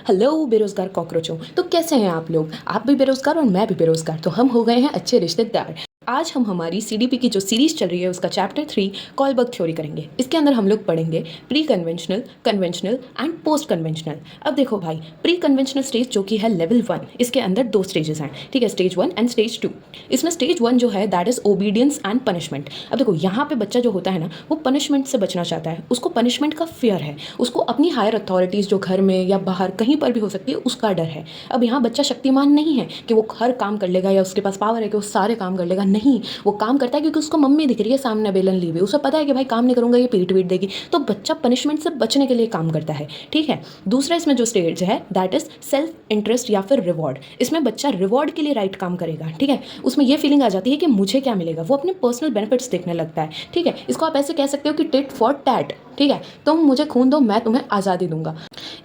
Hello बेरोजगार कॉकरोचों। तो कैसे हैं आप लोग? आप भी बेरोजगार और मैं भी बेरोजगार, तो हम हो गए हैं अच्छे रिश्तेदार। आज हम हमारी सीडीपी की जो सीरीज चल रही है उसका चैप्टर 3 कॉलबर्ग थ्योरी करेंगे। इसके अंदर हम लोग पढ़ेंगे pre conventional, conventional and post conventional. अब देखो भाई, प्री कन्वेंशनल स्टेज जो कि है लेवल 1, इसके अंदर 2 स्टेजेस हैं, ठीक है, स्टेज 1 एंड स्टेज 2। इसमें स्टेज 1 जो है that is obedience and punishment. अब देखो यहाँ पे बच्चा जो होता है ना, वो पनिशमेंट से बचना चाहता है, उसको पनिशमेंट का फियर है, उसको अपनी हायर अथॉरिटीज़ जो घर में या बाहर कहीं पर भी हो सकती है उसका डर है। अब यहाँ बच्चा शक्तिमान नहीं है कि वो हर काम कर लेगा या उसके पास पावर है कि वो सारे काम कर लेगा, नहीं, वो काम करता है क्योंकि उसको मम्मी दिख रही है सामने बेलन ली हुई, उसे पता है कि भाई काम नहीं करूंगा ये पीट पीट देगी, तो बच्चा पनिशमेंट से बचने के लिए काम करता है, ठीक है। दूसरा इसमें जो स्टेज है दैट इज सेल्फ इंटरेस्ट या फिर रिवॉर्ड। इसमें बच्चा रिवॉर्ड के लिए राइट काम करेगा, ठीक है। उसमें ये फीलिंग आ जाती है कि मुझे क्या मिलेगा, वो अपने पर्सनल बेनिफिट्स देखने लगता है, ठीक है। इसको आप ऐसे कह सकते हो कि टिट फॉर टैट, ठीक है, तुम मुझे खून दो मैं तुम्हें आज़ादी दूंगा।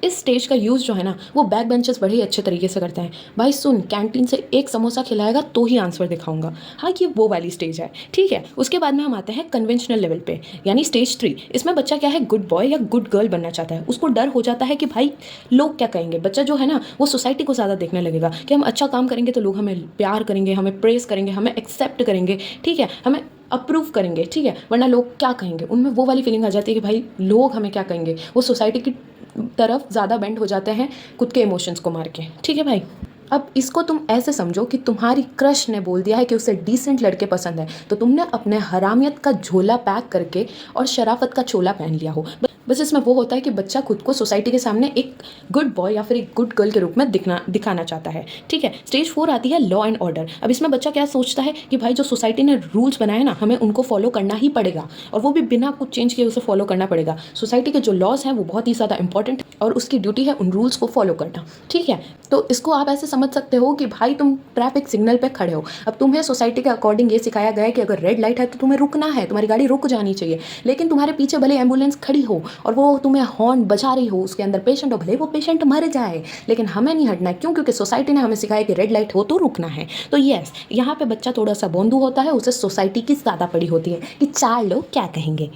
इस स्टेज का यूज़ जो है ना वो बैक बेंचर्स बड़े ही अच्छे तरीके से करते हैं। भाई सुन, कैंटीन से एक समोसा खिलाएगा तो ही आंसर दिखाऊंगा, हाँ ये वो वाली स्टेज है, ठीक है। उसके बाद में हम आते हैं कन्वेंशनल लेवल पे, यानी स्टेज 3। इसमें बच्चा क्या है, गुड बॉय या गुड गर्ल बनना चाहता है। उसको डर हो जाता है कि भाई लोग क्या कहेंगे। बच्चा जो है ना वो सोसाइटी को ज़्यादा देखने लगेगा कि हम अच्छा काम करेंगे तो लोग हमें प्यार करेंगे, हमें प्रेस करेंगे, हमें एक्सेप्ट करेंगे, ठीक है, हमें अप्रूव करेंगे, ठीक है, वरना लोग क्या कहेंगे। उनमें वो वाली फीलिंग आ जाती है कि भाई लोग हमें क्या कहेंगे। वो सोसाइटी की तरफ ज़्यादा बेंड हो जाते हैं खुद के इमोशंस को मार के, ठीक है भाई। अब इसको तुम ऐसे समझो कि तुम्हारी क्रश ने बोल दिया है कि उसे डिसेंट लड़के पसंद है, तो तुमने अपने हरामियत का झोला पैक करके और शराफत का चोला पहन लिया हो। बस इसमें वो होता है कि बच्चा खुद को सोसाइटी के सामने एक गुड बॉय या फिर एक गुड गर्ल के रूप में दिखाना चाहता है, ठीक है। स्टेज 4 आती है लॉ एंड ऑर्डर। अब इसमें बच्चा क्या सोचता है कि भाई जो सोसाइटी ने रूल्स बनाए ना हमें उनको फॉलो करना ही पड़ेगा, और वो भी बिना कुछ चेंज किए उसे फॉलो करना पड़ेगा। सोसाइटी के जो लॉज हैं वो बहुत ही ज़्यादा इंपॉर्टेंट और उसकी ड्यूटी है उन रूल्स को फॉलो करना, ठीक है। तो इसको आप ऐसे समझ सकते हो कि भाई तुम ट्रैफिक सिग्नल पे खड़े हो, अब तुम्हें सोसाइटी के अकॉर्डिंग ये सिखाया गया है कि अगर रेड लाइट है तो तुम्हें रुकना है, तुम्हारी गाड़ी रुक जानी चाहिए, लेकिन तुम्हारे पीछे भले एम्बुलेंस खड़ी हो और वो तुम्हें हॉर्न बजा रही हो, उसके अंदर पेशेंट हो, भले वो पेशेंट मर जाए, लेकिन हमें नहीं हटना है। क्यों? क्योंकि सोसाइटी ने हमें सिखाया कि रेड लाइट हो तो रुकना है। तो यस, यहाँ पे बच्चा थोड़ा सा बोंदू होता है, उसे सोसाइटी की ज़्यादा पड़ी होती है कि 4 लोग क्या कहेंगे।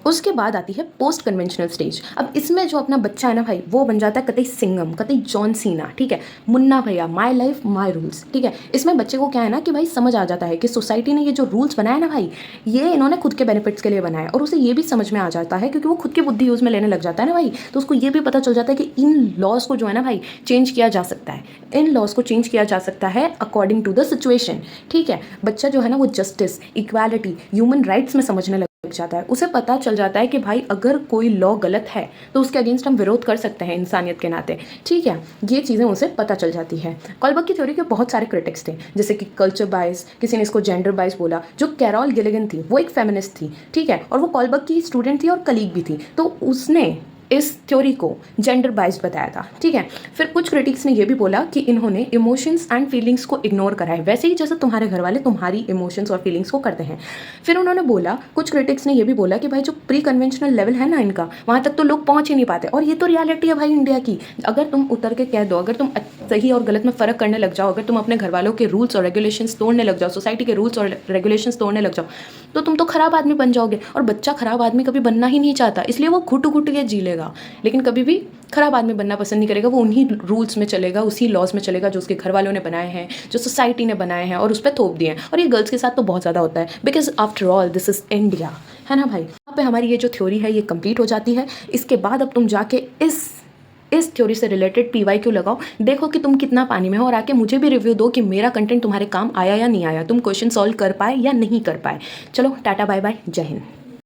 उसके बाद आती है पोस्ट कन्वेंशनल स्टेज। अब इसमें जो अपना बच्चा है ना भाई, वो बन जाता है कतई सिंघम, कतई जॉन सीना, ठीक है, मुन्ना भैया, माय लाइफ माय रूल्स, ठीक है। इसमें बच्चे को क्या है ना कि भाई समझ आ जाता है कि सोसाइटी ने ये जो रूल्स बनाए ना भाई, ये इन्होंने खुद के बेनिफिट्स के लिए बनाए, और उसे ये भी समझ में आ जाता है क्योंकि वो खुद की बुद्धि यूज़ में लेने लग जाता है ना भाई, तो उसको ये भी पता चल जाता है कि इन लॉज को जो है ना भाई चेंज किया जा सकता है, इन लॉज को चेंज किया जा सकता है अकॉर्डिंग टू द सिचुएशन, ठीक है। बच्चा जो है ना वो जस्टिस, इक्वालिटी, ह्यूमन राइट्स में समझने लग जाता है। उसे पता चल जाता है कि भाई अगर कोई लॉ गलत है तो उसके अगेंस्ट हम विरोध कर सकते हैं इंसानियत के नाते, ठीक है। ये चीज़ें उसे पता चल जाती है। कॉलबर्ग की थ्योरी के बहुत सारे क्रिटिक्स थे, जैसे कि कल्चर बायस, किसी ने इसको जेंडर बायस बोला। जो कैरोल गिलिगन थी वो एक फेमिनिस्ट थी, ठीक है, और वो कॉलबर्ग की स्टूडेंट थी और कलीग भी थी, तो उसने इस थ्योरी को जेंडर बाइस्ड बताया था, ठीक है। फिर कुछ क्रिटिक्स ने यह भी बोला कि इन्होंने इमोशंस एंड फीलिंग्स को इग्नोर करा है, वैसे ही जैसे तुम्हारे घर वाले तुम्हारी इमोशंस और फीलिंग्स को करते हैं। फिर उन्होंने बोला, कुछ क्रिटिक्स ने यह भी बोला कि भाई जो प्री कन्वेंशनल लेवल है ना इनका, वहाँ तक तो लोग पहुँच ही नहीं पाते, और ये तो रियलिटी है भाई इंडिया की। अगर तुम उतर के कह दो, अगर तुम सही और गलत में फ़र्क करने लग जाओ, अगर तुम अपने घर वालों के रूल्स और रेगुलेशंस तोड़ने लग जाओ, सोसाइटी के रूल्स और रेगुलेशंस तोड़ने लग जाओ, तो तुम तो खराब आदमी बन जाओगे। और बच्चा खराब आदमी कभी बनना ही नहीं चाहता, इसलिए वो घुट घुट के जी लेगा, लेकिन कभी भी खराब आदमी बनना पसंद नहीं करेगा। वो उन्हीं रूल्स में चलेगा, उसी लॉज में चलेगा जो उसके घर वालों ने बनाए हैं, जो सोसाइटी ने बनाए हैं और उस पर थोप दिए हैं। और ये गर्ल्स के साथ तो बहुत ज़्यादा होता है, because after all this is India, है ना भाई। यहाँ पे हमारी ये जो थ्योरी है ये कंप्लीट हो जाती है। इसके बाद अब तुम जाके इस थ्योरी से रिलेटेड PYQ लगाओ, देखो कि तुम कितना पानी में हो, और आके मुझे भी रिव्यू दो कि मेरा कंटेंट तुम्हारे काम आया या नहीं आया, तुम क्वेश्चन सॉल्व कर पाए या नहीं कर पाए। चलो टाटा बाय बाय, जय हिंद।